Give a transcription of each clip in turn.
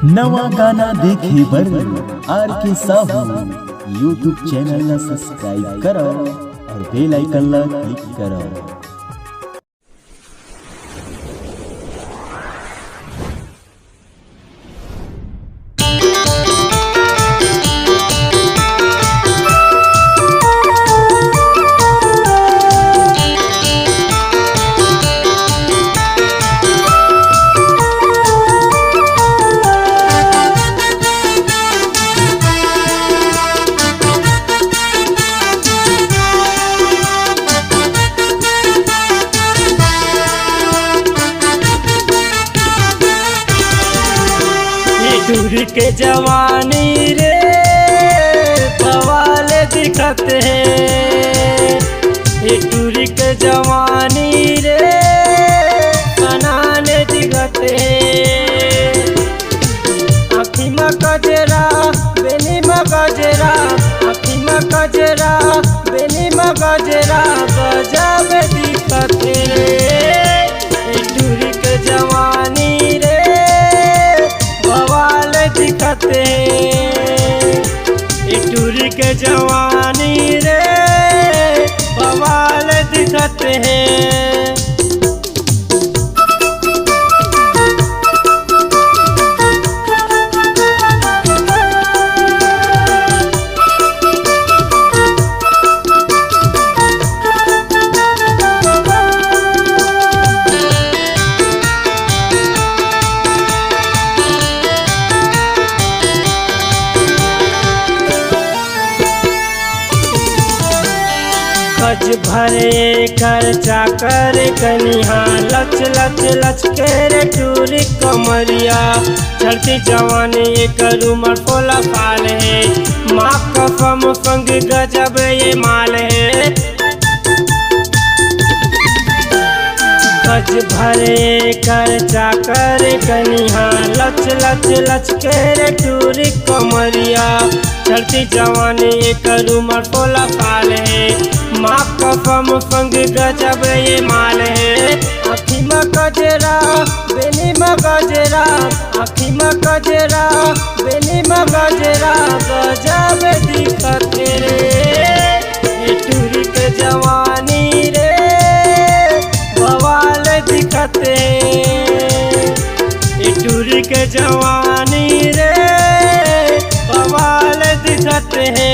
नवा गाना देखे बर आर के साहू यूट्यूब चैनल ला सब्सक्राइब करो और बेल आइकन ला क्लिक करो। टूरी के जवानी रे बवाल दिखत है, ये टूरी के जवानी रे बनाने दिखत है। आँखी में गजरा बेनी में गजरा, आँखी में गजरा बेनी में गजरा गजब दिखत है। ये टूरी के जवानी रे बवाल दिखत है, टूरी के जवानी रे बवाल दिखत है। खज भरे कर चाकर कनिहा लच लच लच के रे टूरी कमरिया, चढ़ती जवानी एक उमर फोला पाल है। माँ कसम संग गजब ये माल है। खज भरे कर चाकर कनिहा लच लच लच के रे टूरी कमरिया, चढ़ती जवानी एक उमर फोला पाल है। माँ कसम संग गजब ये माल है। आँखी में गजरा बेनी में गजरा, आँखी में गजरा बेनी में गजरा गजब दिखत रे। ये टूरी के जवानी रे बवाल दिखत है, ये टूरी के जवानी रे बवाल दिखत है।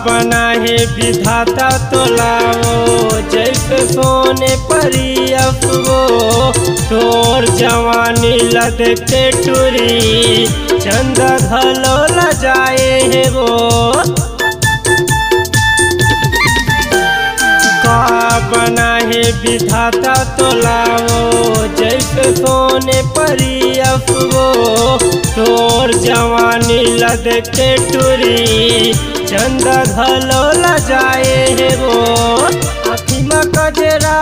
बना है विधाता तो लाओ, जैसे सोने परी अफवो तोर जवानी लद के टूरी चंद धलो ल जाए है वो। का बना है विधाता तो लाओ, जैसे सोने परी अफवो तोर जवानी लद के टूरी चंद धलो ल जाए है वो। आँखी में गजरा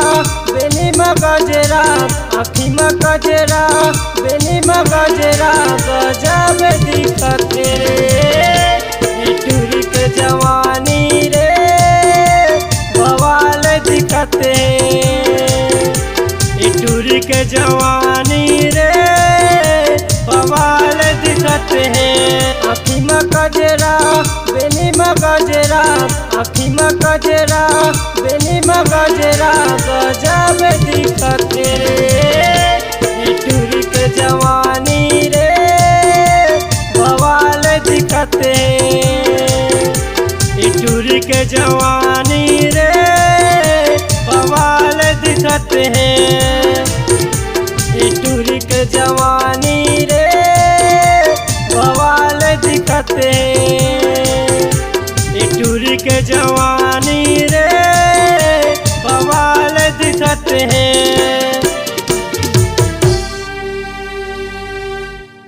बेनी में गजरा, आँखी में गजरा बेनी में गजरा गजब दिखत रे। ये टूरी के जवानी रे बवाल दिखत है, ये टूरी के जवानी रे बवाल दिखत है। आँखी में गजरा बेनी में गजरा, आँखी में गजरा बेनी में गजरा गजब दिखत रे। ये टूरी के जवानी रे बवाल दिखत है, ये टूरी के जवानी रे बवाल दिखत है।